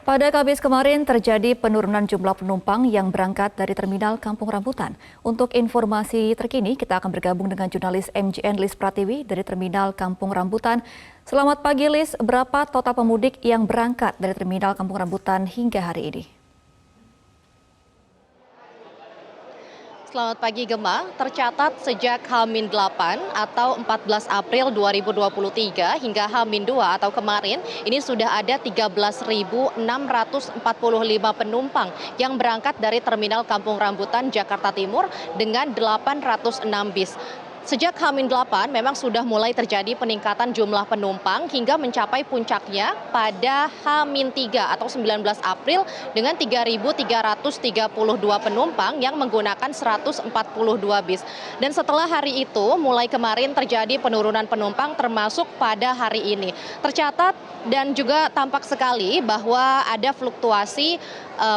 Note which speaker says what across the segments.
Speaker 1: Pada Kamis kemarin terjadi penurunan jumlah penumpang yang berangkat dari Terminal Kampung Rambutan. Untuk informasi terkini, kita akan bergabung dengan jurnalis MJN Lis Pratiwi dari Terminal Kampung Rambutan. Selamat pagi Lis, berapa total pemudik yang berangkat dari Terminal Kampung Rambutan hingga hari ini?
Speaker 2: Selamat pagi Gemma, tercatat sejak H-8 atau 14 April 2023 hingga H-2 atau kemarin, ini sudah ada 13.645 penumpang yang berangkat dari Terminal Kampung Rambutan, Jakarta Timur dengan 806 bis. Sejak H-8 memang sudah mulai terjadi peningkatan jumlah penumpang hingga mencapai puncaknya pada H-3 atau 19 April dengan 3.332 penumpang yang menggunakan 142 bis. Dan setelah hari itu mulai kemarin terjadi penurunan penumpang termasuk pada hari ini. Tercatat dan juga tampak sekali bahwa ada fluktuasi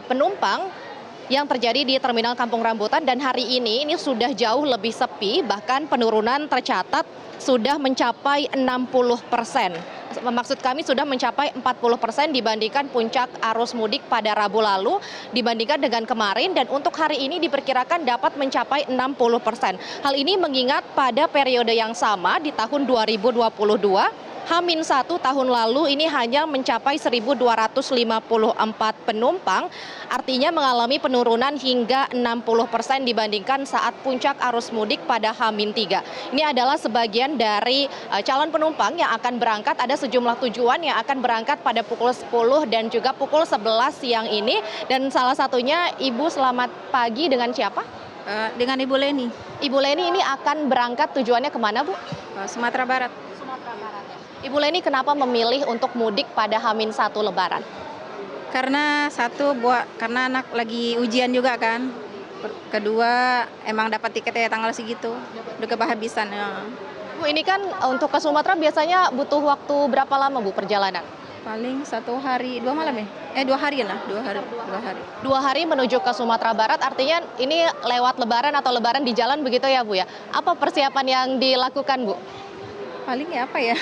Speaker 2: penumpang yang terjadi di Terminal Kampung Rambutan, dan hari ini sudah jauh lebih sepi, bahkan penurunan tercatat sudah mencapai 60%. Maksud kami sudah mencapai 40% dibandingkan puncak arus mudik pada Rabu lalu dibandingkan dengan kemarin, dan untuk hari ini diperkirakan dapat mencapai 60%. Hal ini mengingat pada periode yang sama di tahun 2022 H-1 tahun lalu ini hanya mencapai 1.254 penumpang, artinya mengalami penurunan hingga 60% dibandingkan saat puncak arus mudik pada H-3. Ini adalah sebagian dari calon penumpang yang akan berangkat. Ada sejumlah tujuan yang akan berangkat pada pukul 10 dan juga pukul 11 siang ini. Dan salah satunya, Ibu, selamat pagi, dengan siapa?
Speaker 3: Dengan Ibu Leni.
Speaker 2: Ibu Leni ini akan berangkat tujuannya kemana, Bu?
Speaker 3: Sumatera Barat.
Speaker 2: Sumatera Barat. Ibu Leni kenapa memilih untuk mudik pada H-1 Lebaran?
Speaker 3: Karena karena anak lagi ujian juga kan. Kedua, emang dapat tiketnya tanggal segitu. Udah kehabisan ya.
Speaker 2: Bu, ini kan untuk ke Sumatera biasanya butuh waktu berapa lama, Bu, perjalanan?
Speaker 3: Paling 1 hari, 2 malam ya? 2 hari lah, 2 hari.
Speaker 2: 2 hari menuju ke Sumatera Barat, artinya ini lewat Lebaran atau Lebaran di jalan begitu ya, Bu ya? Apa persiapan yang dilakukan, Bu?
Speaker 3: Paling ya apa ya?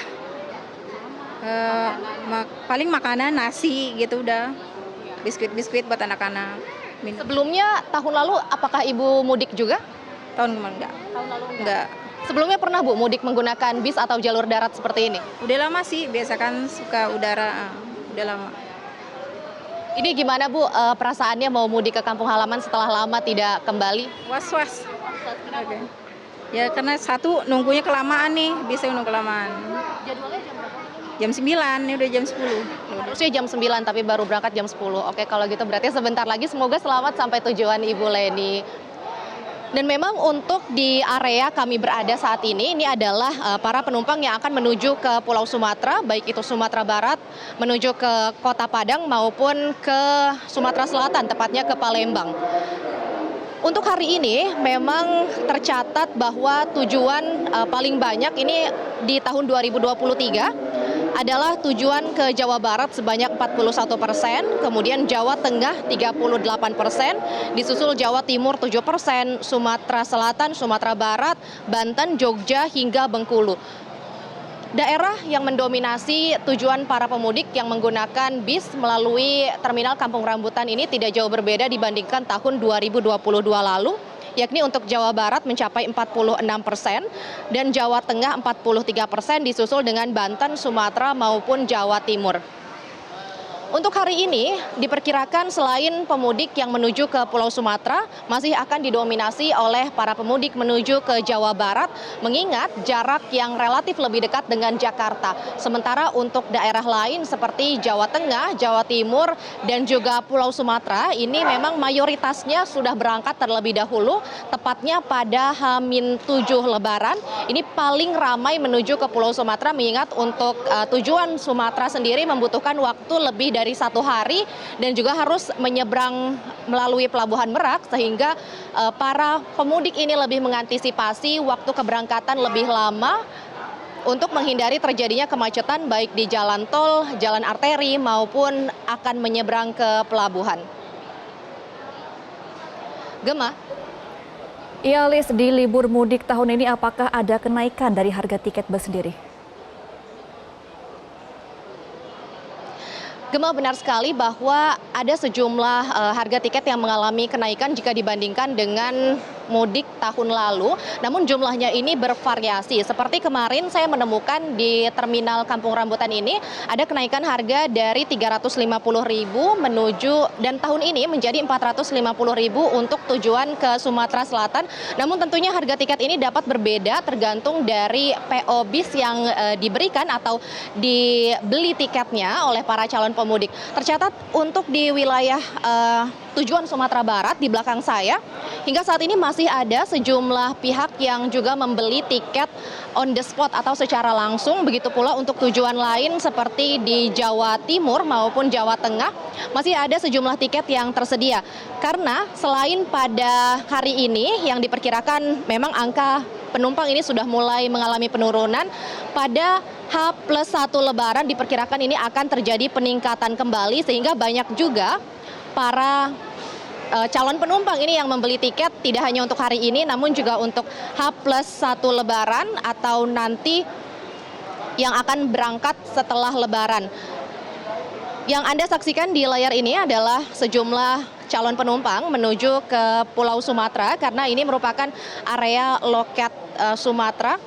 Speaker 3: Paling makanan, nasi gitu udah. Biskuit-biskuit buat anak-anak.
Speaker 2: Sebelumnya tahun lalu apakah Ibu mudik juga?
Speaker 3: Tahun kemarin enggak.
Speaker 2: Tahun lalu
Speaker 3: Enggak.
Speaker 2: Sebelumnya pernah, Bu, mudik menggunakan bis atau jalur darat seperti ini?
Speaker 3: Udah lama sih, biasa kan suka udara. Udah lama.
Speaker 2: Ini gimana, Bu, perasaannya mau mudik ke kampung halaman setelah lama tidak kembali?
Speaker 3: Was-was. Okay. Ya karena satu nunggunya kelamaan nih, bisa nunggu kelamaan.
Speaker 2: Jadwalnya jam berapa?
Speaker 3: Jam 9, ini udah jam 10.
Speaker 2: Harusnya jam 9 tapi baru berangkat jam 10. Oke, kalau gitu berarti sebentar lagi, semoga selamat sampai tujuan, Ibu Leni. Dan memang untuk di area kami berada saat ini adalah para penumpang yang akan menuju ke Pulau Sumatera, baik itu Sumatera Barat, menuju ke Kota Padang maupun ke Sumatera Selatan, tepatnya ke Palembang. Untuk hari ini memang tercatat bahwa tujuan paling banyak ini di tahun 2023 adalah tujuan ke Jawa Barat sebanyak 41%, kemudian Jawa Tengah 38%, disusul Jawa Timur 7%, Sumatera Selatan, Sumatera Barat, Banten, Jogja hingga Bengkulu. Daerah yang mendominasi tujuan para pemudik yang menggunakan bis melalui Terminal Kampung Rambutan ini tidak jauh berbeda dibandingkan tahun 2022 lalu, yakni untuk Jawa Barat mencapai 46% dan Jawa Tengah 43%, disusul dengan Banten, Sumatera maupun Jawa Timur. Untuk hari ini diperkirakan selain pemudik yang menuju ke Pulau Sumatera masih akan didominasi oleh para pemudik menuju ke Jawa Barat, mengingat jarak yang relatif lebih dekat dengan Jakarta. Sementara untuk daerah lain seperti Jawa Tengah, Jawa Timur, dan juga Pulau Sumatera ini memang mayoritasnya sudah berangkat terlebih dahulu, tepatnya pada H-7 Lebaran. Ini paling ramai menuju ke Pulau Sumatera, mengingat untuk tujuan Sumatera sendiri membutuhkan waktu lebih dari 1 hari dan juga harus menyeberang melalui Pelabuhan Merak, sehingga para pemudik ini lebih mengantisipasi waktu keberangkatan lebih lama untuk menghindari terjadinya kemacetan baik di jalan tol, jalan arteri maupun akan menyeberang ke pelabuhan. Gemma?
Speaker 1: Iya, Lis, di libur mudik tahun ini apakah ada kenaikan dari harga tiket bus sendiri?
Speaker 2: Gema, benar sekali bahwa ada sejumlah harga tiket yang mengalami kenaikan jika dibandingkan dengan mudik tahun lalu, namun jumlahnya ini bervariasi. Seperti kemarin saya menemukan di Terminal Kampung Rambutan ini ada kenaikan harga dari Rp350.000 menuju, dan tahun ini menjadi Rp450.000 untuk tujuan ke Sumatera Selatan. Namun tentunya harga tiket ini dapat berbeda tergantung dari PO bis yang diberikan atau dibeli tiketnya oleh para calon pemudik. Tercatat untuk di wilayah tujuan Sumatera Barat di belakang saya, hingga saat ini masih ada sejumlah pihak yang juga membeli tiket on the spot atau secara langsung. Begitu pula untuk tujuan lain seperti di Jawa Timur maupun Jawa Tengah, masih ada sejumlah tiket yang tersedia. Karena selain pada hari ini yang diperkirakan memang angka penumpang ini sudah mulai mengalami penurunan, pada H+1 Lebaran diperkirakan ini akan terjadi peningkatan kembali, sehingga banyak juga para calon penumpang ini yang membeli tiket tidak hanya untuk hari ini, namun juga untuk H+1 Lebaran atau nanti yang akan berangkat setelah Lebaran. Yang Anda saksikan di layar ini adalah sejumlah calon penumpang menuju ke Pulau Sumatera, karena ini merupakan area loket Sumatera.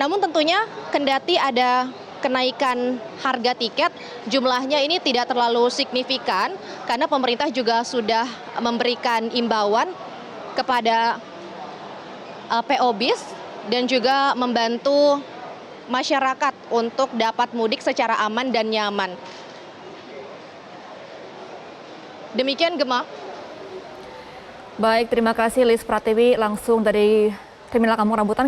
Speaker 2: Namun tentunya kendati ada kenaikan harga tiket, jumlahnya ini tidak terlalu signifikan karena pemerintah juga sudah memberikan imbauan kepada PO bis dan juga membantu masyarakat untuk dapat mudik secara aman dan nyaman. Demikian, Gema.
Speaker 1: Baik, terima kasih Lis Pratiwi langsung dari Terminal Kampung Rambutan.